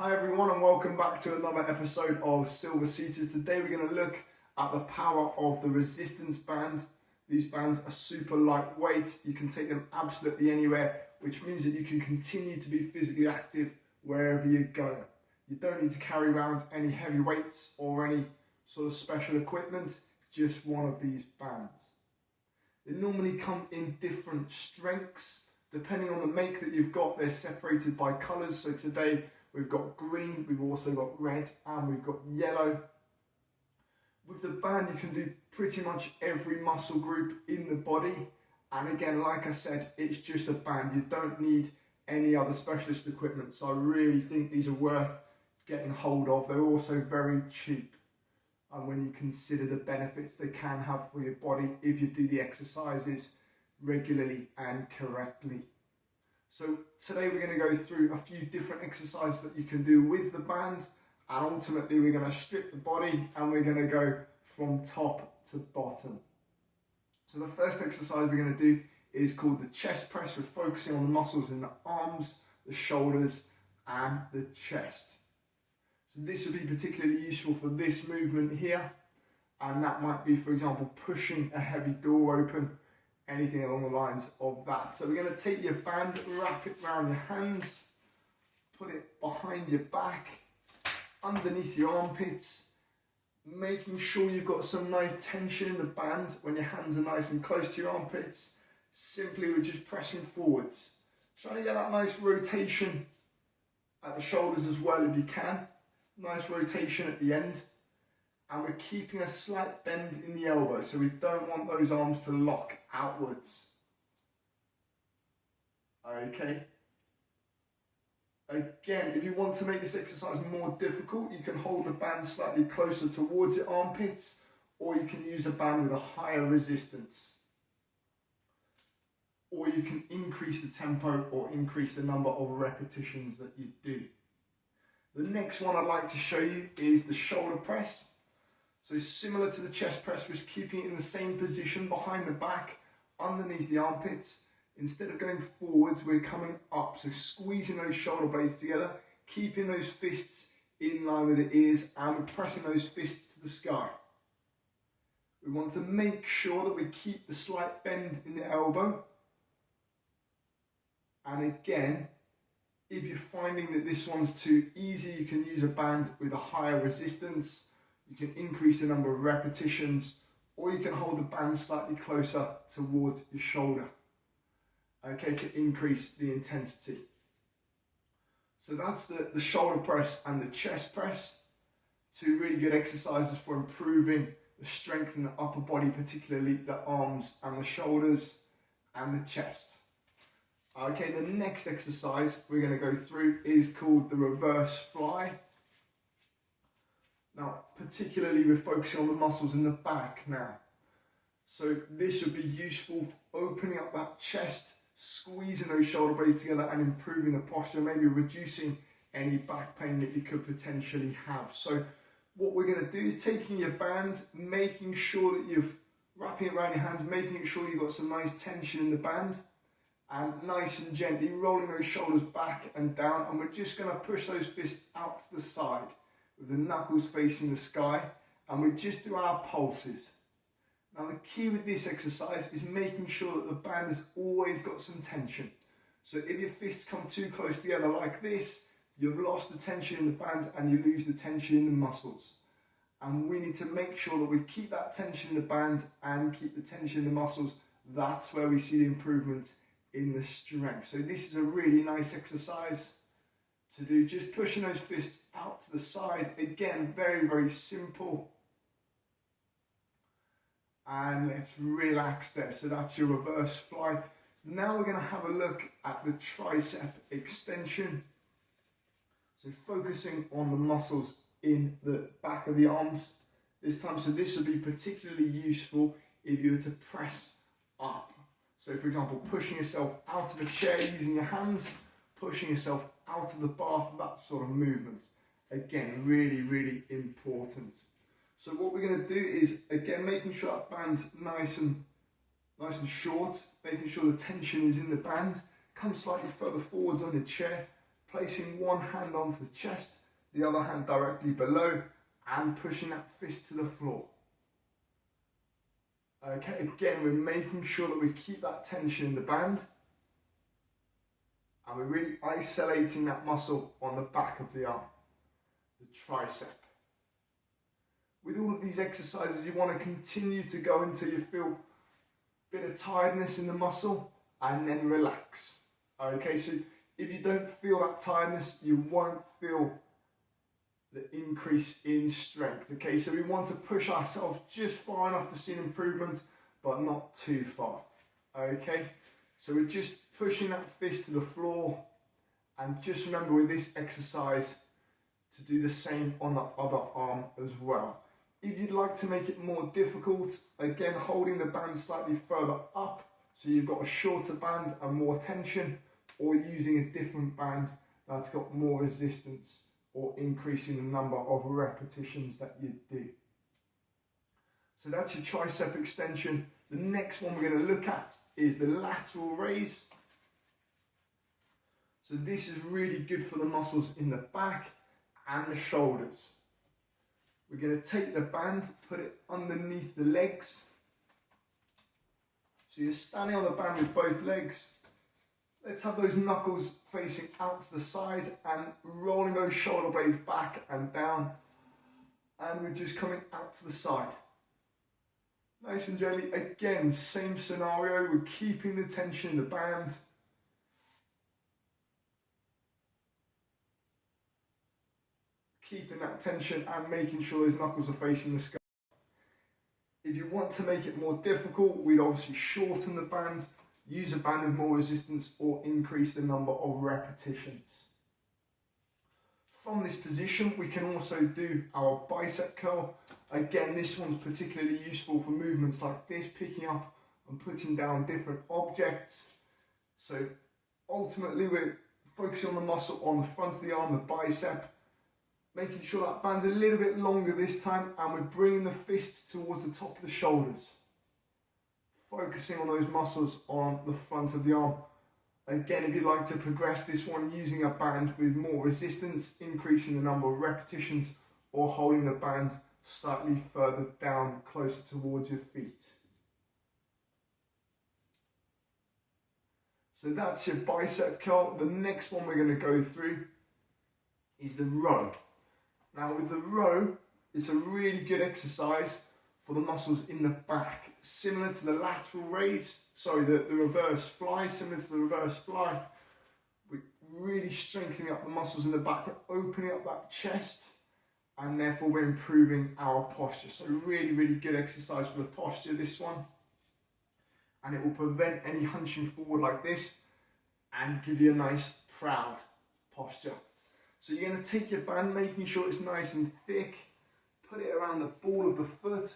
Hi everyone and welcome back to another episode of Silver Seaters. Today we're going to look at the power of the resistance band. These bands are super lightweight. You can take them absolutely anywhere, which means that you can continue to be physically active wherever you're going. You don't need to carry around any heavy weights or any sort of special equipment, just one of these bands. They normally come in different strengths. Depending on the make that you've got, they're separated by colours. So today we've got green, we've also got red, and we've got yellow. With the band, you can do pretty much every muscle group in the body. And again, like I said, it's just a band. You don't need any other specialist equipment. So I really think these are worth getting hold of. They're also very cheap. And when you consider the benefits they can have for your body if you do the exercises regularly and correctly. So today we're going to go through a few different exercises that you can do with the band, and ultimately we're going to strip the body and we're going to go from top to bottom. So the first exercise we're going to do is called the chest press. We're focusing on the muscles in the arms, the shoulders and the chest. So this would be particularly useful for this movement here, and that might be, for example, pushing a heavy door open, anything along the lines of that. So we're going to take your band, wrap it around your hands, put it behind your back, underneath your armpits, making sure you've got some nice tension in the band when your hands are nice and close to your armpits. Simply we're just pressing forwards. Trying to get that nice rotation at the shoulders as well if you can. Nice rotation at the end. And we're keeping a slight bend in the elbow, so we don't want those arms to lock outwards. Okay. Again, if you want to make this exercise more difficult, you can hold the band slightly closer towards your armpits, or you can use a band with a higher resistance. Or you can increase the tempo or increase the number of repetitions that you do. The next one I'd like to show you is the shoulder press. So similar to the chest press, we're keeping it in the same position behind the back, underneath the armpits. Instead of going forwards, we're coming up. So squeezing those shoulder blades together, keeping those fists in line with the ears, and we're pressing those fists to the sky. We want to make sure that we keep the slight bend in the elbow. And again, if you're finding that this one's too easy, you can use a band with a higher resistance. You can increase the number of repetitions, or you can hold the band slightly closer towards your shoulder, okay, to increase the intensity. So that's the shoulder press and the chest press. Two really good exercises for improving the strength in the upper body, particularly the arms and the shoulders and the chest. Okay, the next exercise we're going to go through is called the reverse fly. Now, particularly we're focusing on the muscles in the back now. So this would be useful for opening up that chest, squeezing those shoulder blades together and improving the posture, maybe reducing any back pain that you could potentially have. So what we're going to do is taking your band, making sure that you've wrapping it around your hands, making sure you've got some nice tension in the band, and nice and gently rolling those shoulders back and down, and we're just going to push those fists out to the side with the knuckles facing the sky, and we just do our pulses. Now the key with this exercise is making sure that the band has always got some tension. So if your fists come too close together like this, you've lost the tension in the band and you lose the tension in the muscles. And we need to make sure that we keep that tension in the band and keep the tension in the muscles. That's where we see the improvement in the strength. So this is a really nice exercise to do, just pushing those fists out to the side. Again, very, very simple. And let's relax there. So that's your reverse fly. Now we're going to have a look at the tricep extension. So focusing on the muscles in the back of the arms this time. So this would be particularly useful if you were to press up. So for example, pushing yourself out of a chair using your hands, pushing yourself out of the bath, that sort of movement. Again, really, really important. So what we're going to do is, again, making sure that band's nice and short, making sure the tension is in the band. Come slightly further forwards on the chair, placing one hand onto the chest, the other hand directly below, and pushing that fist to the floor. Okay, again, we're making sure that we keep that tension in the band, and we're really isolating that muscle on the back of the arm, the tricep. With all of these exercises, you want to continue to go until you feel a bit of tiredness in the muscle, and then relax. Okay, so if you don't feel that tiredness, you won't feel the increase in strength. Okay, so we want to push ourselves just far enough to see an improvement, but not too far. Okay, so we're just pushing that fist to the floor, and just remember with this exercise to do the same on the other arm as well. If you'd like to make it more difficult, again, holding the band slightly further up, so you've got a shorter band and more tension, or using a different band that's got more resistance, or increasing the number of repetitions that you do. So that's your tricep extension. The next one we're going to look at is the lateral raise. So this is really good for the muscles in the back and the shoulders. We're going to take the band, put it underneath the legs. So you're standing on the band with both legs. Let's have those knuckles facing out to the side and rolling those shoulder blades back and down. And we're just coming out to the side. Nice and gently. Again, same scenario. We're keeping the tension in the band. Keeping that tension and making sure those knuckles are facing the sky. If you want to make it more difficult, we'd obviously shorten the band, use a band with more resistance, or increase the number of repetitions. From this position, we can also do our bicep curl. Again, this one's particularly useful for movements like this, picking up and putting down different objects. So ultimately, we're focusing on the muscle on the front of the arm, the bicep, making sure that band's a little bit longer this time, and we're bringing the fists towards the top of the shoulders. Focusing on those muscles on the front of the arm. Again, if you'd like to progress this one using a band with more resistance, increasing the number of repetitions, or holding the band slightly further down, closer towards your feet. So that's your bicep curl. The next one we're going to go through is the row. Now with the row, it's a really good exercise for the muscles in the back, similar to the lateral raise, the reverse fly, similar to the reverse fly. We're really strengthening up the muscles in the back, we're opening up that chest, and therefore we're improving our posture. So really, really good exercise for the posture, this one. And it will prevent any hunching forward like this, and give you a nice, proud posture. So you're going to take your band, making sure it's nice and thick, put it around the ball of the foot,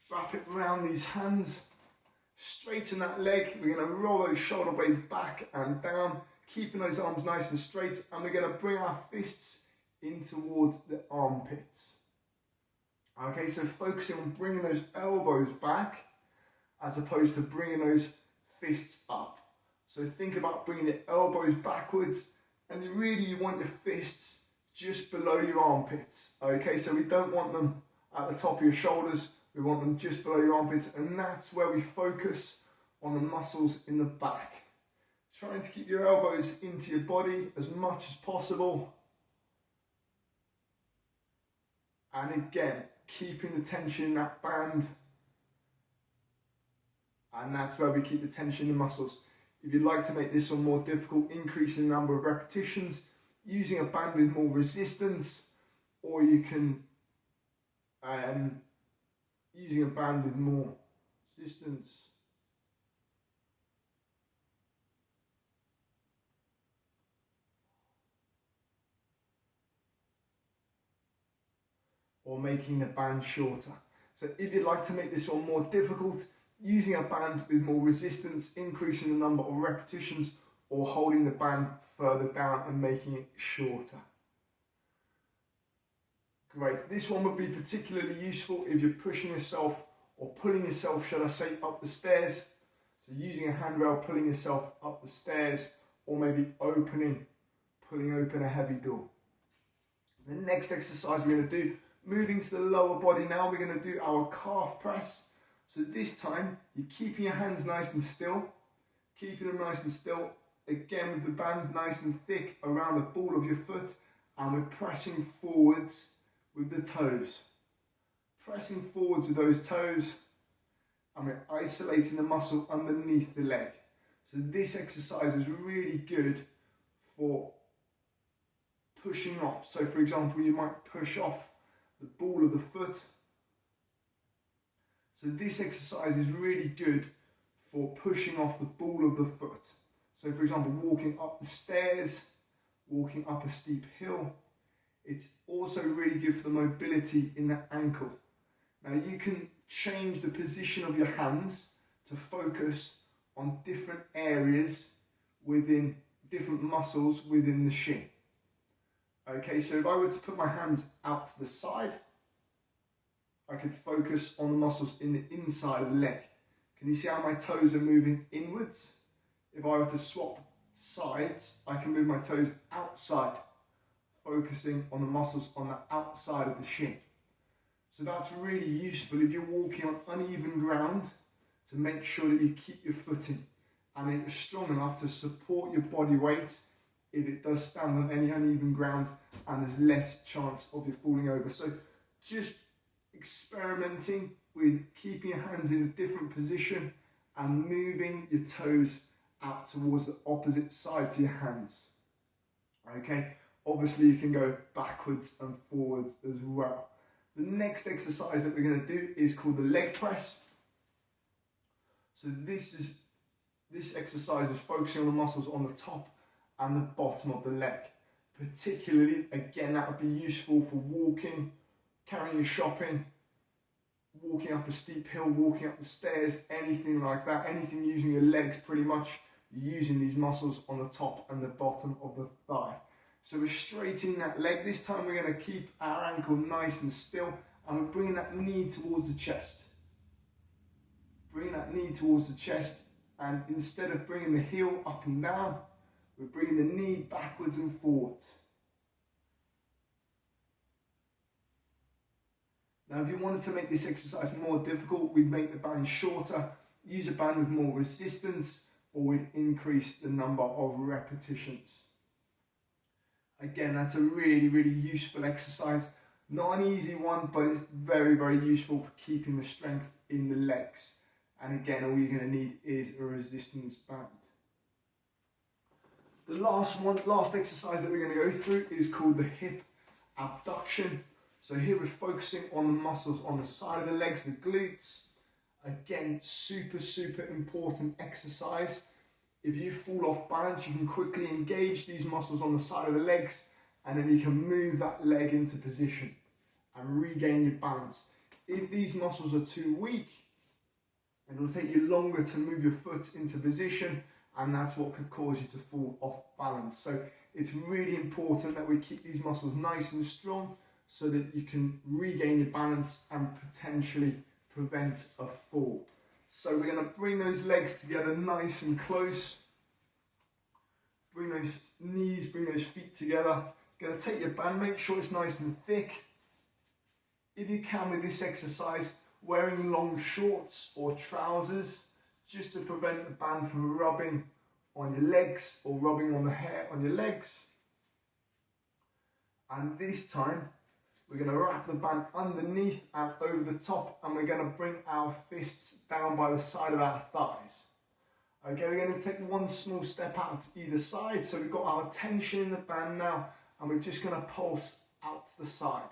wrap it around these hands, straighten that leg. We're going to roll those shoulder blades back and down, keeping those arms nice and straight, and we're going to bring our fists in towards the armpits. Okay, so focusing on bringing those elbows back as opposed to bringing those fists up. So think about bringing the elbows backwards, and you want your fists just below your armpits. Okay, so we don't want them at the top of your shoulders, we want them just below your armpits, and that's where we focus on the muscles in the back. Trying to keep your elbows into your body as much as possible. And again, keeping the tension in that band. And that's where we keep the tension in the muscles. If you'd like to make this one more difficult, increase the number of repetitions, using a band with more resistance, or you can using a band with more resistance. Or making the band shorter. So if you'd like to make this one more difficult, using a band with more resistance, increasing the number of repetitions, or holding the band further down and making it shorter. Great. This one would be particularly useful if you're pushing yourself or pulling yourself, should I say, up the stairs. So using a handrail, pulling yourself up the stairs, or maybe pulling open a heavy door. The next exercise we're going to do, moving to the lower body now, we're going to do our calf press. So this time, you're keeping your hands nice and still, keeping them nice and still, again with the band nice and thick around the ball of your foot, and we're pressing forwards with the toes. Pressing forwards with those toes, and we're isolating the muscle underneath the leg. So this exercise is really good for pushing off. So for example, you might push off the ball of the foot. So this exercise is really good for pushing off the ball of the foot. So for example, walking up the stairs, walking up a steep hill. It's also really good for the mobility in the ankle. Now you can change the position of your hands to focus on different areas within different muscles within the shin. Okay, so if I were to put my hands out to the side, I could focus on the muscles in the inside of the leg. Can you see how my toes are moving inwards? If I were to swap sides, I can move my toes outside, focusing on the muscles on the outside of the shin. So that's really useful if you're walking on uneven ground, to make sure that you keep your footing and it is strong enough to support your body weight if it does stand on any uneven ground and there's less chance of you falling over. So just experimenting with keeping your hands in a different position and moving your toes out towards the opposite side to your hands. Okay, obviously you can go backwards and forwards as well. The next exercise that we're going to do is called the leg press. So this exercise is focusing on the muscles on the top and the bottom of the leg. Particularly, again, that would be useful for walking, carrying your shopping, walking up a steep hill, walking up the stairs, anything like that. Anything using your legs, pretty much, you're using these muscles on the top and the bottom of the thigh. So we're straightening that leg. This time we're going to keep our ankle nice and still, and we're bringing that knee towards the chest. Bring that knee towards the chest, and instead of bringing the heel up and down, we're bringing the knee backwards and forwards. Now if you wanted to make this exercise more difficult, we'd make the band shorter, use a band with more resistance, or we'd increase the number of repetitions. Again, that's a really, really useful exercise. Not an easy one, but it's very, very useful for keeping the strength in the legs. And again, all you're going to need is a resistance band. The last exercise that we're going to go through is called the hip abduction. So here we're focusing on the muscles on the side of the legs, the glutes. Again, super, super important exercise. If you fall off balance, you can quickly engage these muscles on the side of the legs, and then you can move that leg into position and regain your balance. If these muscles are too weak, it will take you longer to move your foot into position, and that's what could cause you to fall off balance. So it's really important that we keep these muscles nice and strong so that you can regain your balance and potentially prevent a fall. So we're going to bring those legs together nice and close. Bring those knees, bring those feet together. Going to take your band, make sure it's nice and thick. If you can with this exercise, wearing long shorts or trousers just to prevent the band from rubbing on your legs or rubbing on the hair on your legs. And this time, we're going to wrap the band underneath and over the top, and we're going to bring our fists down by the side of our thighs. Okay, we're going to take one small step out to either side, so we've got our tension in the band now, and we're just going to pulse out to the side.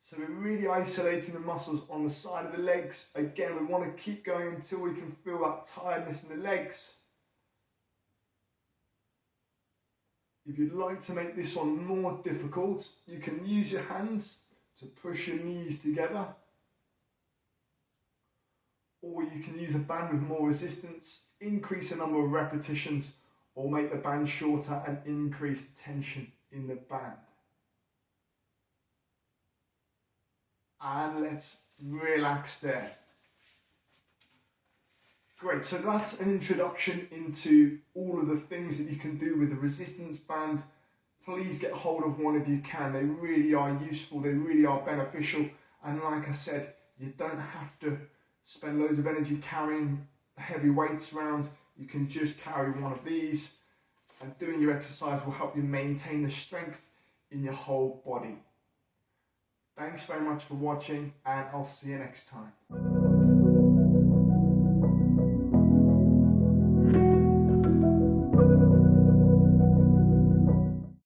So we're really isolating the muscles on the side of the legs. Again, we want to keep going until we can feel that tiredness in the legs. If you'd like to make this one more difficult, you can use your hands to push your knees together. Or you can use a band with more resistance, increase the number of repetitions, or make the band shorter and increase the tension in the band. And let's relax there. Great, so that's an introduction into all of the things that you can do with the resistance band. Please get hold of one if you can. They really are useful, they really are beneficial, and like I said, you don't have to spend loads of energy carrying heavy weights around. You can just carry one of these, and doing your exercise will help you maintain the strength in your whole body. Thanks very much for watching, and I'll see you next time.